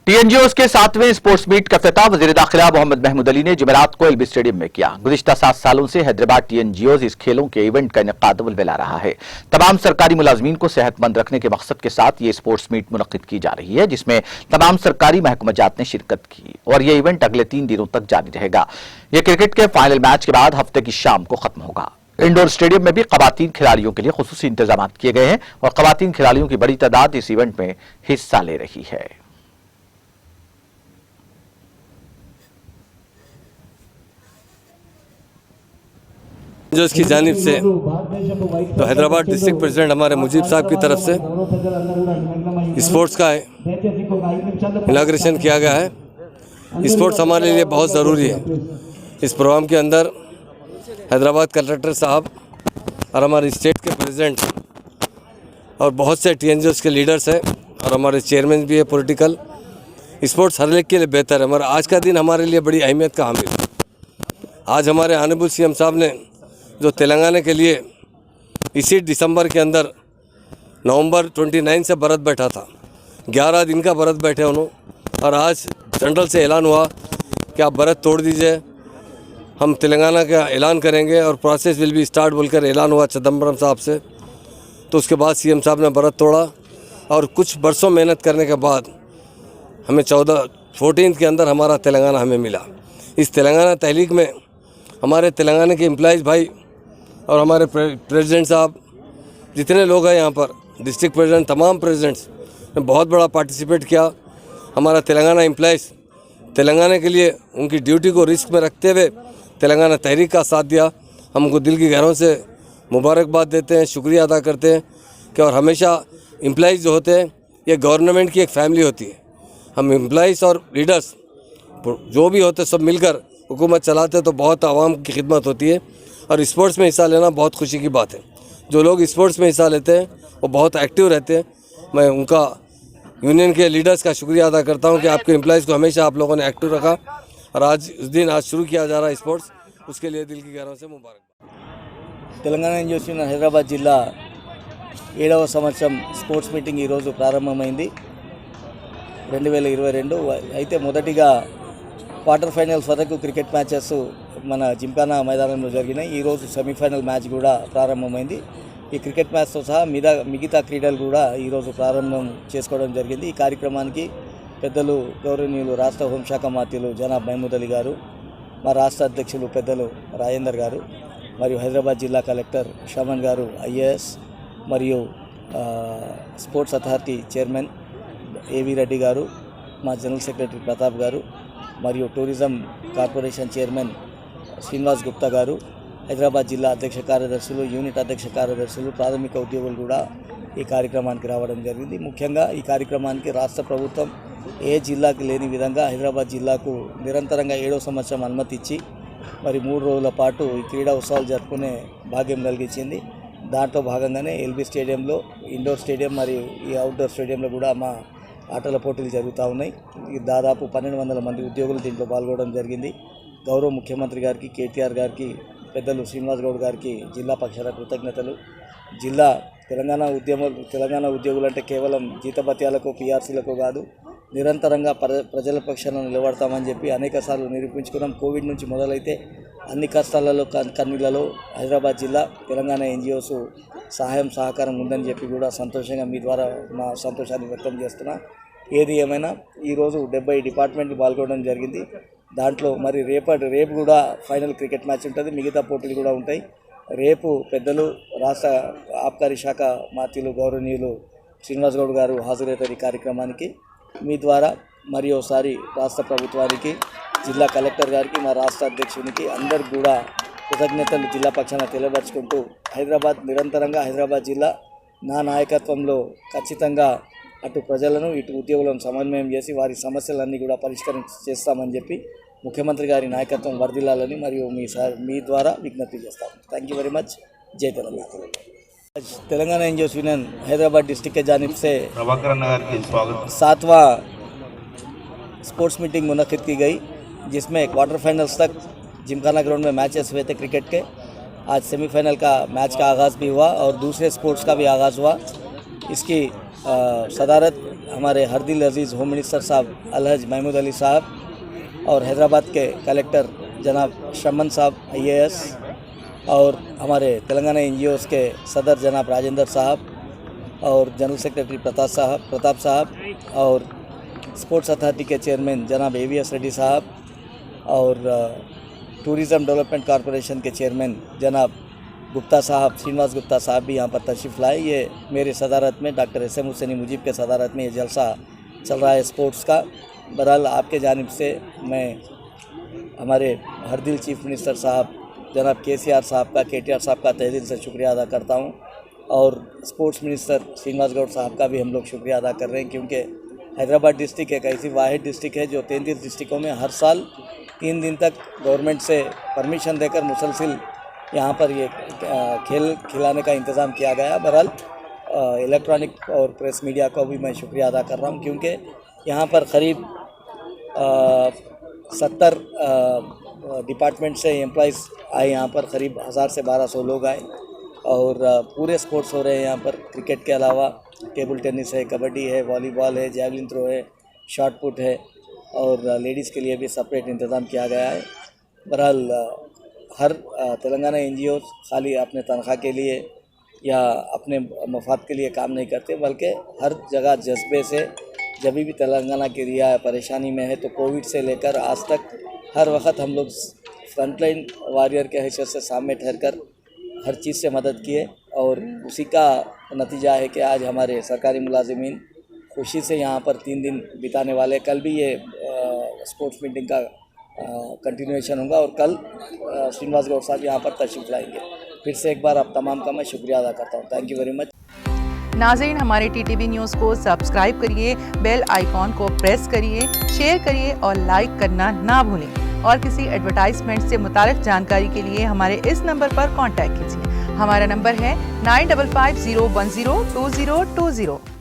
टीएनजीओस के 7वें sports meet का इफ्तिताह वज़ीर दाखिला मोहम्मद महमूद अली ने जुमेरात को एलबी स्टेडियम में किया। गुज़िश्ता 7 सालों से हैदराबाद टीएनजीओस इस खेलों के इवेंट का इनेकाद अव्वल रहा है। तमाम सरकारी मुलाजमीन को सेहतमंद रखने के मकसद के साथ ये स्पोर्ट्स मीट मुनक्किद की जा रही है, जिसमें तमाम सरकारी महकमाजात ने शिरकत की और ये इवेंट अगले 3 दिनों तक जारी रहेगा। यह क्रिकेट के फाइनल मैच के बाद हफ्ते की शाम को खत्म होगा। इंडोर स्टेडियम में भी खवातीन खिलाड़ियों के लिए खुसूसी इंतजाम किए गए हैं और खवातीन खिलाड़ियों की बड़ी तादाद इस इवेंट में हिस्सा ले रही है। जो इसकी जानिब से तो हैदराबाद डिस्ट्रिक्ट प्रेसिडेंट हमारे मुजीब साहब की तरफ से स्पोर्ट्स का इनाग्रेशन किया गया है। स्पोर्ट्स हमारे लिए बहुत ज़रूरी है। इस प्रोग्राम के अंदर हैदराबाद कलेक्टर साहब और हमारे स्टेट के प्रेसिडेंट और बहुत से टीएनजीओस के लीडर्स हैं और हमारे चेयरमैन भी है पॉलिटिकल। स्पोर्ट्स हर एक के लिए बेहतर है। हमारा आज का दिन हमारे लिए बड़ी अहमियत का हामिल है। आज हमारे ऑनरेबल सीएम साहब ने जो तेलंगाना के लिए इसी दिसंबर के अंदर नवंबर 29 से बरत बैठा था, 11 दिन का बरत बैठे उन्होंने, और आज जनरल से ऐलान हुआ कि आप बरत तोड़ दीजिए, हम तेलंगाना का ऐलान करेंगे और प्रोसेस विल बी स्टार्ट बोलकर ऐलान हुआ चिदम्बरम साहब से। तो उसके बाद सीएम साहब ने बरत तोड़ा और कुछ बरसों मेहनत करने के बाद हमें 14 के अंदर हमारा तेलंगाना हमें मिला। इस तेलंगाना तहलीक में हमारे तेलंगाना के एम्प्लॉइज़ भाई और हमारे प्रेसिडेंट साहब, जितने लोग हैं यहाँ पर, डिस्ट्रिक्ट प्रेसिडेंट, तमाम प्रेसिडेंट्स ने बहुत बड़ा पार्टिसिपेट किया। हमारा तेलंगाना एम्प्लॉइज़ तेलंगाना के लिए उनकी ड्यूटी को रिस्क में रखते हुए तेलंगाना तहरीक का साथ दिया। हम उनको दिल की गहरों से मुबारकबाद देते हैं, शुक्रिया अदा करते हैं कि और हमेशा एम्प्लॉइज़ जो होते हैं ये गवर्नमेंट की एक फैमिली होती है। हम एम्प्लॉइज़ और लीडर्स जो भी होते सब मिलकर हुकूमत चलाते तो बहुत आवाम की खिदमत होती है। और स्पोर्ट्स में हिस्सा लेना बहुत खुशी की बात है। जो लोग स्पोर्ट्स में हिस्सा लेते हैं वो बहुत एक्टिव रहते हैं। मैं उनका यूनियन के लीडर्स का शुक्रिया अदा करता हूं कि आपके एम्प्लॉइज़ को हमेशा आप लोगों ने एक्टिव रखा और आज उस दिन आज शुरू किया जा रहा है स्पोर्ट्स, उसके लिए दिल की गहरों से मुबारक। తెలంగాణ ఎన్జిఓస్ యూనియన్ హైదరాబాద్ జిల్లా 7వ సంవత్సరం స్పోర్ట్స్ మీటింగ్ ఈరోజు ప్రారంభమైంది 2022. అయితే మొదటిగా క్వార్టర్ ఫైనల్స్ వరకు క్రికెట్ మ్యాచెస్ మన జిమ్ఖానా మైదానంలో జరిగినాయి. ఈరోజు సెమీఫైనల్ మ్యాచ్ కూడా ప్రారంభమైంది. ఈ క్రికెట్ మ్యాచ్తో సహా మిగతా క్రీడలు కూడా ఈరోజు ప్రారంభం చేసుకోవడం జరిగింది. ఈ కార్యక్రమానికి పెద్దలు గౌరవనీయులు రాష్ట్ర హోంశాఖ మంత్రులు జనాబ్ మహమూద్ అలీ గారు, మా రాష్ట్ర అధ్యక్షులు పెద్దలు రాజేందర్ గారు, మరియు హైదరాబాద్ జిల్లా కలెక్టర్ షమన్ గారు ఐఏఎస్, మరియు స్పోర్ట్స్ అథారిటీ చైర్మన్ ఏవి రెడ్డి గారు, మా జనరల్ సెక్రటరీ ప్రతాప్ గారు, మరియు tourism corporation chairman Srinivas Gupta గారు, హైదరాబాద్ జిల్లా అధ్యక్ష కార్యదర్శులు, యూనిట్ అధ్యక్ష కార్యదర్శులు, ప్రాథమిక ఉద్యోగులు కూడా ఈ కార్యక్రమానికి రావడం జరిగింది. ముఖ్యంగా ఈ కార్యక్రమానికి రాష్ట్ర ప్రభుత్వం ఏ జిల్లాకి లేని విధంగా హైదరాబాద్ జిల్లాకు నిరంతరంగా 7వ సంవత్సరం అనుమతి ఇచ్చి మరి 3 రోజుల పాటు ఈ క్రీడా ఉత్సవాలు జరుపుకునే భాగ్యం కలిగించింది. దాంట్లో భాగంగానే ఎల్బీ స్టేడియంలో, ఇండోర్ స్టేడియం మరియు ఈ అవుట్డోర్ స్టేడియంలో కూడా మా ఆటల పోటీలు జరుగుతూ ఉన్నాయి. దాదాపు 1200 మంది ఉద్యోగులు దీంట్లో పాల్గొనడం జరిగింది. గౌరవ ముఖ్యమంత్రి గారికి, కేటీఆర్ గారికి, పెద్దలు శ్రీనివాస్ గౌడ్ గారికి జిల్లా పక్షాన కృతజ్ఞతలు. తెలంగాణ ఉద్యోగులు అంటే కేవలం జీతభత్యాలకు, పీఆర్సీలకు కాదు, నిరంతరంగా ప్రజల పక్షాన నిలబడతామని చెప్పి అనేకసార్లు నిరూపించుకున్నాం. కోవిడ్ నుంచి మొదలైతే అన్ని కష్టాలలో కన్నీళ్లలో హైదరాబాద్ జిల్లా తెలంగాణ ఎన్జిఓస్ సహాయం సహకారం ఉందని చెప్పి కూడా సంతోషంగా మీ ద్వారా మా సంతోషాన్ని వ్యక్తం చేస్తున్నా. ఏది ఏమైనా ఈరోజు 70 డిపార్ట్మెంట్లు పాల్గొనడం జరిగింది. దాంట్లో మరి రేపు కూడా ఫైనల్ క్రికెట్ మ్యాచ్ ఉంటుంది, మిగతా పోటీలు కూడా ఉంటాయి. రేపు పెద్దలు రాష్ట్ర ఆబ్కారీ శాఖ మంత్రులు గౌరవనీయులు శ్రీనివాస్ గౌడ్ గారు హాజరవుతారు ఈ కార్యక్రమానికి. మీ ద్వారా మరి ఒకసారి రాష్ట్ర ప్రభుత్వానికి, జిల్లా కలెక్టర్ గారికి, మా రాష్ట్ర అధ్యక్షునికి అందరికి కూడా కృతజ్ఞతలు జిల్లా పక్షాన తెలియపరుచుకుంటూ, నిరంతరంగా హైదరాబాద్ జిల్లా నా నాయకత్వంలో ఖచ్చితంగా అటు ప్రజలను ఇటు ఉద్యోగులను సమన్వయం చేసి వారి సమస్యలన్నీ కూడా చేస్తామని చెప్పి ముఖ్యమంత్రి గారి నాయకత్వం వర్ధిల్లాలని మరియు మీ ద్వారా విజ్ఞప్తి చేస్తాం. Thank you very much. జై Telangana. Telangana NGOs union Hyderabad district के जानिब से 7वां स्पोर्ट्स मीटिंग मुनक्किद की गई, जिसमें क्वार्टर फाइनल्स तक जिमखाना ग्राउंड में मैचेस हुए थे क्रिकेट के. आज सेमीफाइनल का मैच का आगाज़ भी हुआ और दूसरे स्पोर्ट्स का भी आगाज़ हुआ. इसकी सदारत हमारे हरदिल अजीज़ होम मिनिस्टर साहब अलहज महमूद अली साहब और हैदराबाद के कलेक्टर जनाब शमन साहब IAS और हमारे तेलंगाना NGOs के सदर जनाब राजेंद्र साहब और जनरल सेक्रेटरी प्रताप साहब और स्पोर्ट्स अथॉरिटी के चेयरमैन जनाब AVS रेड्डी साहब और टूरिज़म डेवलपमेंट कॉरपोरेशन के चेयरमैन जनाब गुप्ता साहब, श्रीनिवास गुप्ता साहब भी यहाँ पर तशरीफ़ लाए। ये मेरे सदारत में डॉक्टर SM हुसैनी मुजीब के सदारत में ये जलसा चल रहा है स्पोर्ट्स का। बहरहाल आपके जानिब से मैं हमारे हरदिल चीफ मिनिस्टर साहब जनाब KCR साहब का, KTR साहब का तहे दिल से शुक्रिया अदा करता हूँ और स्पोर्ट्स मिनिस्टर श्रीनिवास गौड़ साहब का भी हम लोग शुक्रिया अदा कर रहे हैं, क्योंकि हैदराबाद डिस्ट्रिक्ट एक ऐसी वाहिद डिस्ट्रिक्ट है जो 33 डिस्ट्रिक्टों में हर साल 3 दिन तक गवर्नमेंट से परमिशन देकर मुसलसिल यहाँ पर ये खेल खिलाने का इंतज़ाम किया गया। बहरहाल इलेक्ट्रॉनिक और प्रेस मीडिया को भी मैं शुक्रिया अदा कर रहा हूँ, क्योंकि यहाँ पर करीब 70 डिपार्टमेंट से एम्प्लॉइज़ आए, यहाँ पर करीब 1000 से 1200 लोग आए और पूरे स्पोर्ट्स हो रहे हैं यहाँ पर। क्रिकेट के अलावा टेबल टेनिस है, कबड्डी है, वॉलीबॉल है, जैवलिन थ्रो है, शॉट पुट है और लेडीज़ के लिए भी सेपरेट इंतज़ाम किया गया है। बहरहाल हर तेलंगाना NGOs खाली अपने तनख्वाह के लिए या अपने मफाद के लिए काम नहीं करते, बल्कि हर जगह जज्बे से जब भी तेलंगाना की रिया परेशानी में है तो कोविड से लेकर आज तक हर वक्त हम लोग फ्रंटलाइन वॉरियर के हैसियत से सामने ठहर कर हर चीज़ से मदद किए और उसी का नतीजा है कि आज हमारे सरकारी मुलाजिमीन खुशी से यहाँ पर 3 दिन बिताने वाले। कल भी ये स्पोर्ट्स मीटिंग का कंटिन्यूएशन होगा और कल श्रीनिवास गौड़ साहब यहाँ पर तशरीफ लाएंगे। फिर से एक बार आप तमाम का मैं शुक्रिया अदा करता हूँ। Thank you very much. नाज़रीन, हमारे TTV न्यूज़ को सब्सक्राइब करिए, बेल आइकॉन को प्रेस करिए, शेयर करिए और लाइक करना ना भूलें। और किसी एडवर्टाइजमेंट से मुताल्लिक़ जानकारी के लिए हमारे इस नंबर पर कॉन्टैक्ट कीजिए। हमारा नंबर है 9550102020।